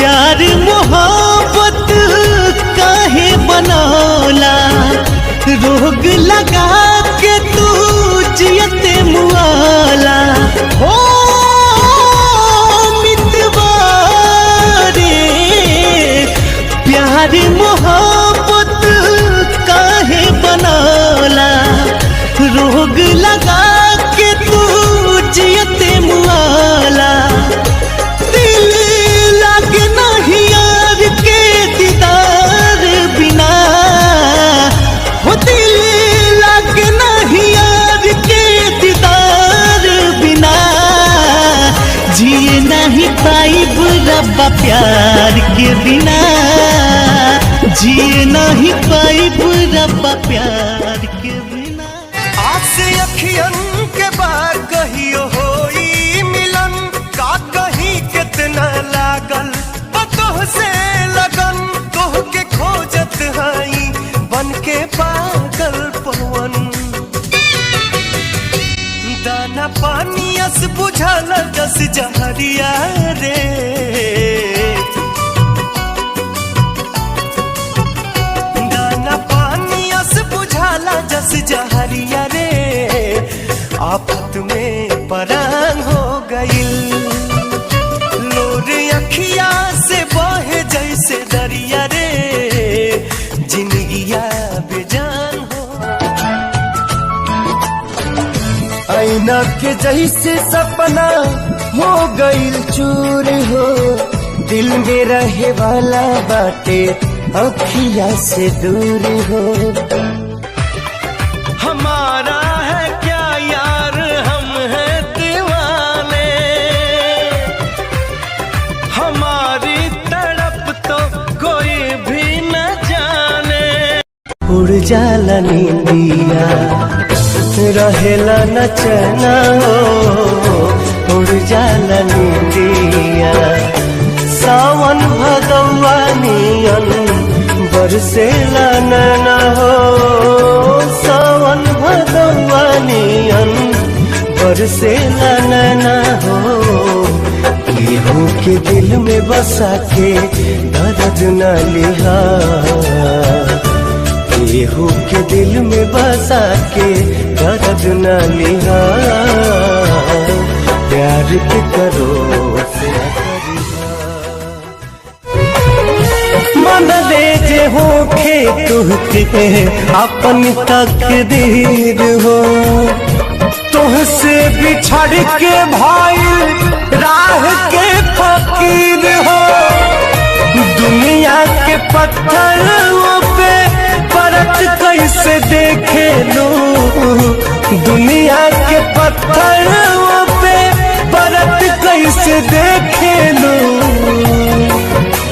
प्यार मोहब्बत काहे बनौला, रोग लगा के तू जियते मुआला। हो मितवा रे, प्यार मोहब्बत काहे बनौला, रोग लगा के तू जियते मुआला। दिल लागे नहीं यार के दीदार बिना, हो दिल लागे नहीं यार के दीदार बिना। जिए नहीं पाइब रब्बा प्यार के बिना, जिए नहीं पाइब रब्बा प्यार के बिना। आज से अखियन के बाद कहियो होई मिलन, का कहीं कितना लागल तोह से लगन। तोह के खोजत हई बन के पागल पवन, दाना पानी अस बुझल दस जहरिया रे। दाना पानी अस बुझाला जस जहरिया रे। आफत में परान हो गइल, लोर अखिया से बहे जैसे दरिया रे। जिंदगिया बेजान हो, ऐना के जैसे सपना हो गइल चूर हो। दिल में रहे वाला बाटे अखिया से दूर हो। हमारा है क्या यार, हम हैं दीवाने, हमारी तड़प तो कोई भी न जाने। उड़ जाला नींदिया रहेला न चैना हो, उड़ जाला नींदिया। सावन भदौआ नियन बरसेला नैना हो, सावन भदौआ नियन बरसेला नैना हो। केहू के दिल में बसा के दर्द न लिहा, केहू के दिल में बसा के दर्द न लिहा। प्यार के करो से मन ले जे होखे तुहके अपन तकदीर हो। तुहसे बिछड़ के भाई राह के फकीर हो। दुनिया के पत्थरों पे परत कैसे देखे लो, दुनिया के पत्थरों पे परत कैसे देखे लो।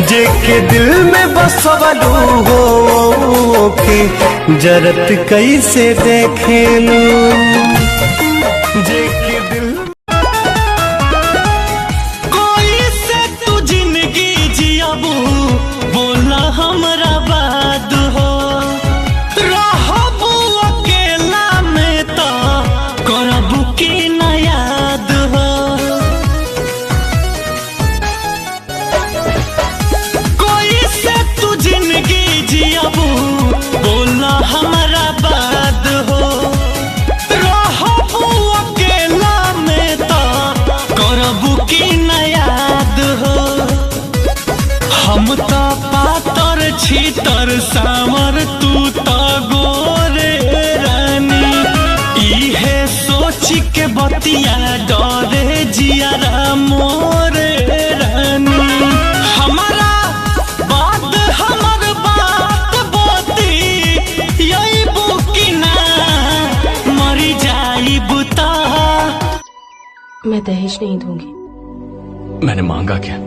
जे के दिल में बसवलू हो के जरत कैसे देखे लो। जे के दिल कोई से तू जिंदगी जियाबू, बोला हमरा बाद हो। रहबू अकेला में तो करबू की न याद हो। कोई से तू जिंदगी जियाबू, बोला हमरा बाद हो। रहबू अकेला में तो करबू की न याद हो। हम तो पातर छीतर सामर, तू तो गोरे रानी। इहे सोच के बतिया डरे जियारा मोरे रानी। हमारा बात हमर बात बोती यही बुकी ना मरी जाई बुता। मैं दहेज नहीं दूंगी। मैंने मांगा क्या?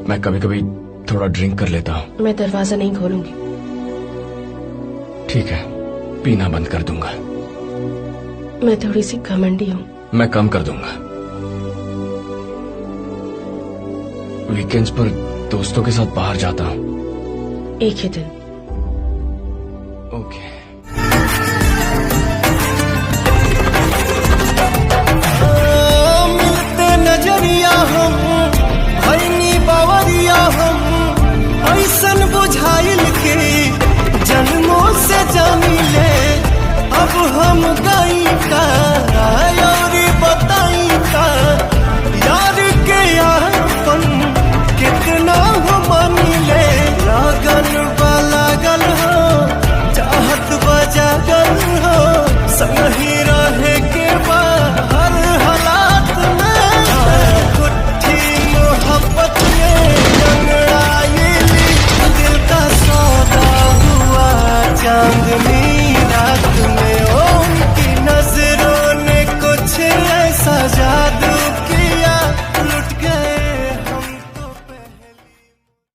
मैं कभी कभी थोड़ा ड्रिंक कर लेता हूँ। मैं दरवाजा नहीं खोलूंगी। ठीक है, पीना बंद कर दूंगा। मैं थोड़ी सी घमंडी हूँ। मैं कम कर दूंगा। वीकेंड्स पर दोस्तों के साथ बाहर जाता हूँ। एक ही दिन। ओके।